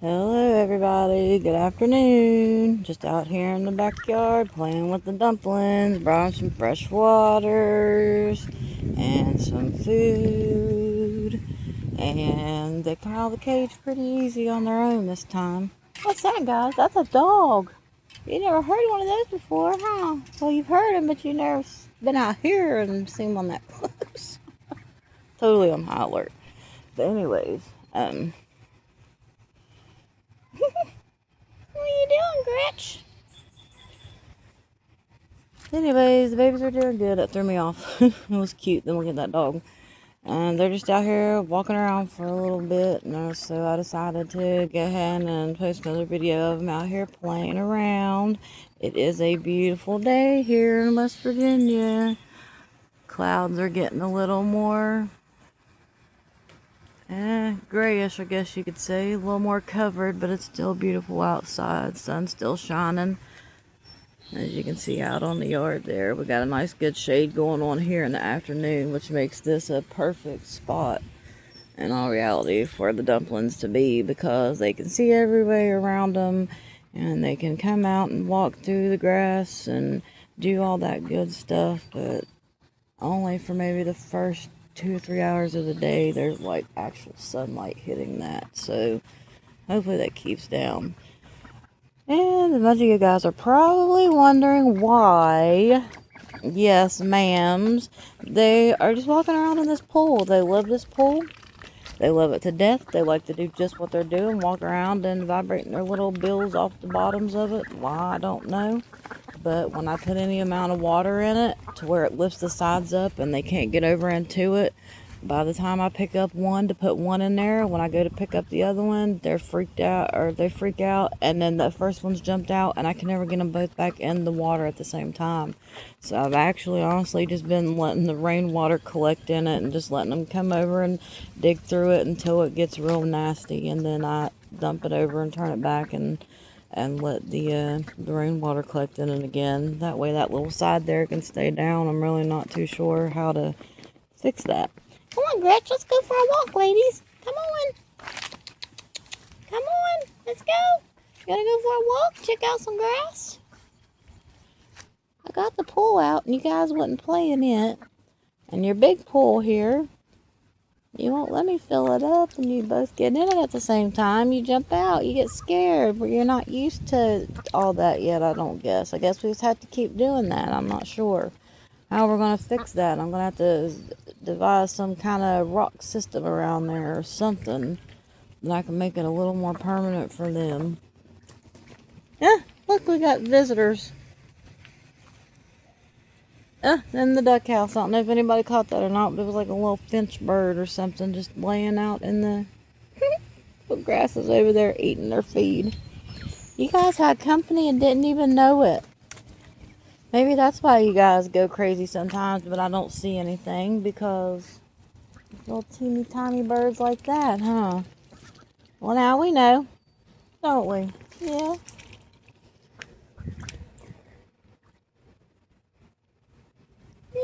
Hello everybody, good afternoon. Just out here in the backyard playing with the dumplings. Brought 'em some fresh waters and some food. And they come out of the cage pretty easy on their own this time. What's that, guys? That's a dog. You never heard one of those before, huh? Well, you've heard them, but you never been out here and seen one that close. Totally on high alert. But anyways, what are you doing, Gretch? Anyways, the babies are doing good. That threw me off. It was cute. Then look at that dog. And they're just out here walking around for a little bit. And so I decided to go ahead and post another video of them out here playing around. It is a beautiful day here in West Virginia. Clouds are getting a little more grayish, I guess you could say. A little more covered, but it's still beautiful outside. Sun's still shining. As you can see out on the yard there, we got a nice good shade going on here in the afternoon, which makes this a perfect spot in all reality for the dumplings to be, because they can see everywhere around them and they can come out and walk through the grass and do all that good stuff, but only for maybe the first 2 or 3 hours of the day there's like actual sunlight hitting that, so hopefully that keeps down. And a bunch of you guys are probably wondering why, yes, ma'ams, they are just walking around in this pool. They love this pool. They love it to death. They like to do just what they're doing, walk around and vibrating their little bills off the bottoms of it. Why, I don't know. But when I put any amount of water in it to where it lifts the sides up and they can't get over into it, by the time I pick up one to put one in there, when I go to pick up the other one, they're freaked out, or they freak out, and then the first one's jumped out, and I can never get them both back in the water at the same time. So I've actually honestly just been letting the rainwater collect in it and just letting them come over and dig through it until it gets real nasty, and then I dump it over and turn it back and let the rainwater collect in it again. That way that little side there can stay down. I'm really not too sure how to fix that. Come on, Gretch, let's go for a walk, ladies. Come on. Come on, let's go. You gotta go for a walk, check out some grass. I got the pool out and you guys wasn't playing it. And your big pool here, you won't let me fill it up and you both get in it at the same time. You jump out, you get scared, but you're not used to all that yet, I don't guess. I guess we just have to keep doing that. I'm not sure how we're going to fix that. I'm going to have to devise some kind of rock system around there or something that I can make it a little more permanent for them. Yeah, look, we got visitors. In the duck house. I don't know if anybody caught that or not, but it was like a little finch bird or something just laying out in the grasses over there eating their feed. You guys had company and didn't even know it. Maybe that's why you guys go crazy sometimes, but I don't see anything, because little teeny tiny birds like that, huh? Well, now we know, don't we? Yeah.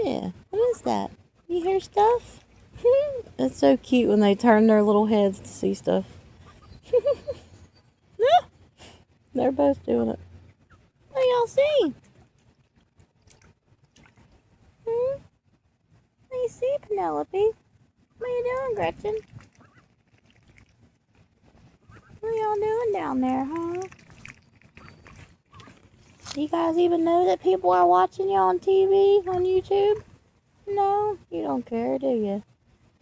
Yeah. What is that? You hear stuff? It's so cute when they turn their little heads to see stuff. They're both doing it. What do y'all see? What do you see, Penelope? What are you doing, Gretchen? What are y'all doing down there, huh? You guys even know that people are watching you on TV, on YouTube? No? You don't care, do you?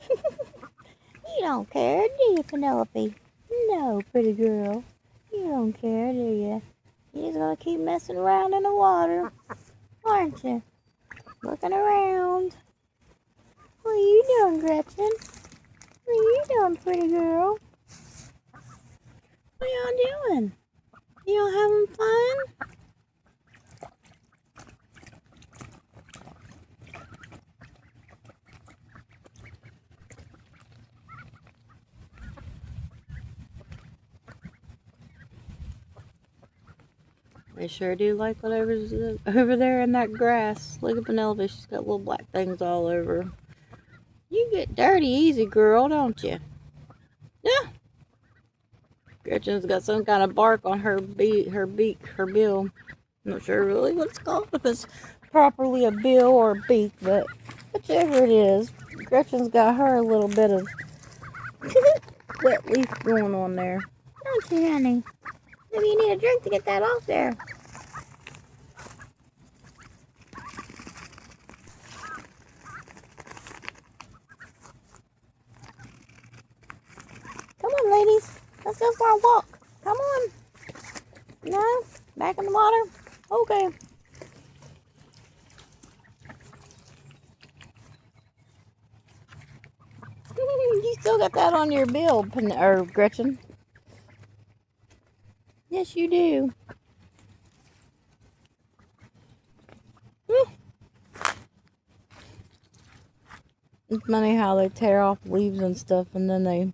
You don't care, do you, Penelope? No, pretty girl. You don't care, do you? You're just gonna keep messing around in the water, aren't you? Looking around. What are you doing, Gretchen? What are you doing, pretty girl? What are y'all doing? Y'all having fun? They sure do like whatever's over there in that grass. Look at Penelope, she's got little black things all over. You get dirty easy, girl, don't you? Yeah. Gretchen's got some kind of bark on her beak, her bill. I'm not sure really what it's called, if it's properly a bill or a beak, but whichever it is, Gretchen's got her a little bit of wet leaf going on there. Don't you, honey? Maybe you need a drink to get that off there. Come on, ladies. Let's go for a walk. Come on. No? Back in the water? Okay. You still got that on your bill, Gretchen. Yes, you do. It's funny how they tear off leaves and stuff, and then they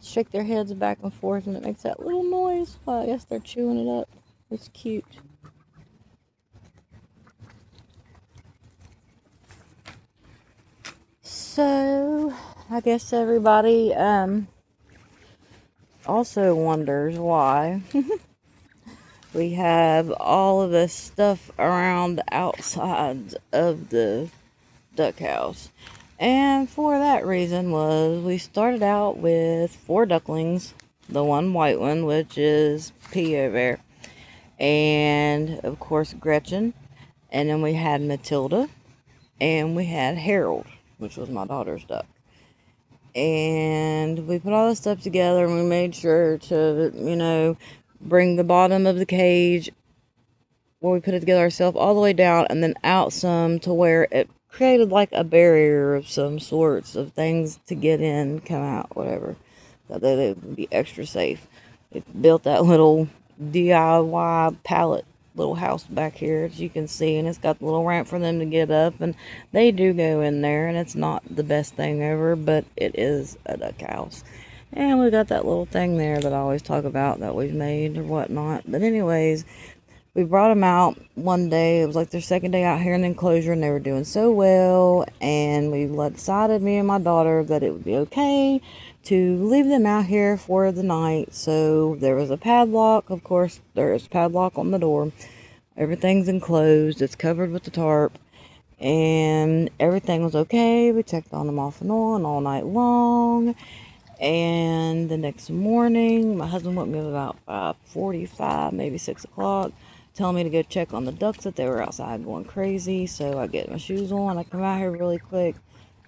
shake their heads back and forth, and it makes that little noise. Well, I guess they're chewing it up. It's cute. So, I guess everybody also wonders why we have all of this stuff around the outsides of the duck house. And for that reason was we started out with 4 ducklings, the one white one, which is P over there, and of course Gretchen, and then we had Matilda, and we had Harold, which was my daughter's duck. And we put all this stuff together, and we made sure to, bring the bottom of the cage where we put it together ourselves all the way down and then out some to where it created like a barrier of some sorts of things to get in, come out, whatever. So they would be extra safe. It built that little DIY pallet little house back here, as you can see, and it's got the little ramp for them to get up, and they do go in there, and it's not the best thing ever, but it is a duck house. And we got that little thing there that I always talk about that we've made or whatnot. But anyways, we brought them out one day. It was like their second day out here in the enclosure, and they were doing so well. And we decided, me and my daughter, that it would be okay to leave them out here for the night. So there was a padlock. Of course, there is a padlock on the door. Everything's enclosed. It's covered with the tarp. And everything was okay. We checked on them off and on all night long. And the next morning, my husband woke me up about 5:45, maybe 6 o'clock, telling me to go check on the ducks, that they were outside going crazy. So I get my shoes on, I come out here really quick,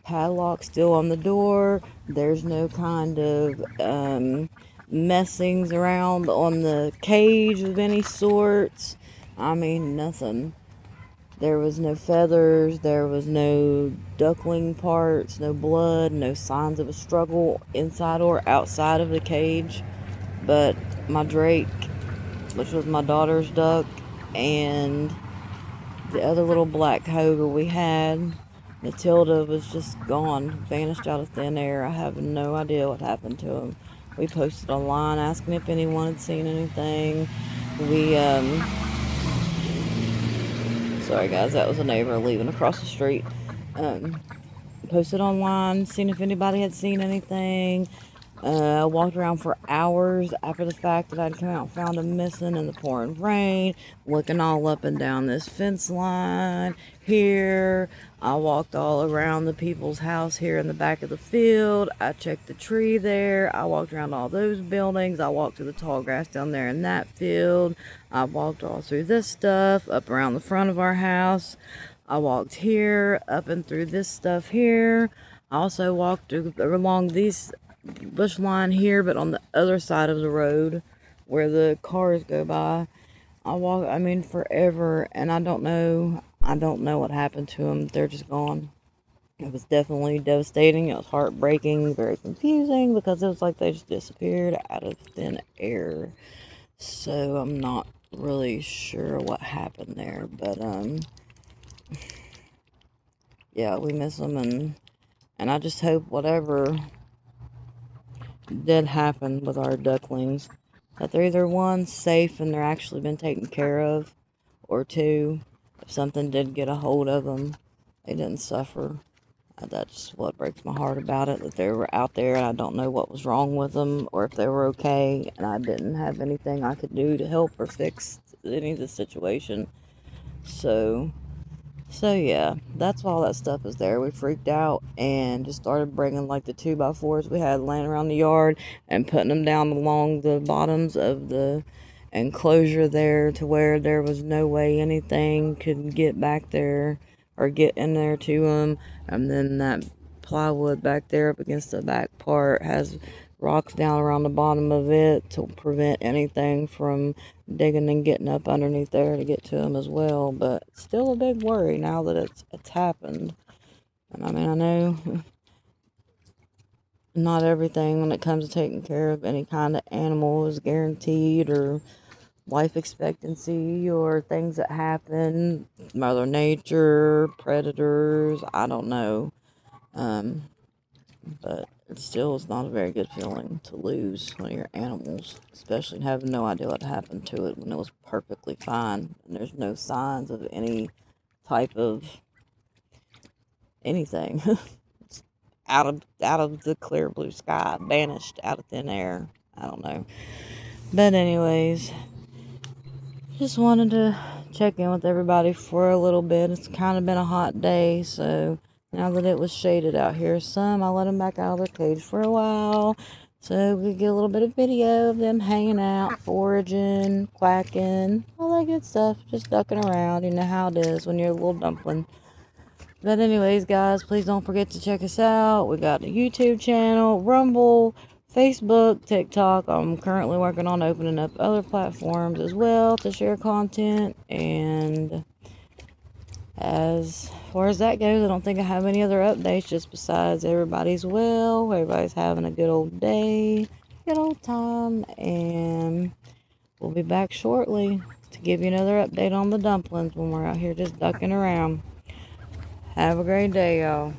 padlock still on the door, there's no kind of messings around on the cage of any sorts. I mean, nothing. There was no feathers, there was no duckling parts, no blood, no signs of a struggle inside or outside of the cage. But my Drake, which was my daughter's duck, and the other little black cougar we had, Matilda, was just gone, vanished out of thin air. I have no idea what happened to him. We posted online asking if anyone had seen anything. Sorry guys, that was a neighbor leaving across the street. Posted online, seeing if anybody had seen anything. I walked around for hours after the fact that I'd come out and found them missing in the pouring rain, looking all up and down this fence line here. I walked all around the people's house here in the back of the field. I checked the tree there. I walked around all those buildings. I walked through the tall grass down there in that field. I walked all through this stuff, up around the front of our house. I walked here, up and through this stuff here. I also walked along these bush line here, but on the other side of the road where the cars go by. I mean, forever, and I don't know what happened to them. They're just gone. It was definitely devastating. It was heartbreaking, very confusing, because it was like they just disappeared out of thin air. So I'm not really sure what happened there, but yeah, we miss them, and I just hope whatever did happen with our ducklings, that they're either one, safe and they're actually been taken care of, or two, if something did get a hold of them, they didn't suffer. That's what breaks my heart about it, that they were out there and I don't know what was wrong with them or if they were okay, and I didn't have anything I could do to help or fix any of the situation. So, so yeah, that's why all that stuff is there. We freaked out and just started bringing like the 2x4s we had laying around the yard and putting them down along the bottoms of the enclosure there to where there was no way anything could get back there or get in there to them. And then that plywood back there up against the back part has rocks down around the bottom of it to prevent anything from digging and getting up underneath there to get to them as well. But still a big worry now that it's happened. And I mean, I know not everything when it comes to taking care of any kind of animal is guaranteed, or life expectancy, or things that happen, Mother Nature, predators, I don't know. Um, but it still is not a very good feeling to lose one of your animals, especially having no idea what happened to it when it was perfectly fine and there's no signs of any type of anything. Out of the clear blue sky, banished out of thin air. I don't know. But anyways, just wanted to check in with everybody for a little bit. It's kind of been a hot day, so now that it was shaded out here some, I let them back out of their cage for a while so we could get a little bit of video of them hanging out, foraging, quacking, all that good stuff, just ducking around. You know how it is when you're a little dumpling. But anyways, guys, please don't forget to check us out. We got a YouTube channel, Rumble, Facebook, TikTok. I'm currently working on opening up other platforms as well to share content. And as far as that goes, I don't think I have any other updates, just besides everybody's well, everybody's having a good old day, good old time, and we'll be back shortly to give you another update on the dumplings when we're out here just ducking around. Have a great day, y'all.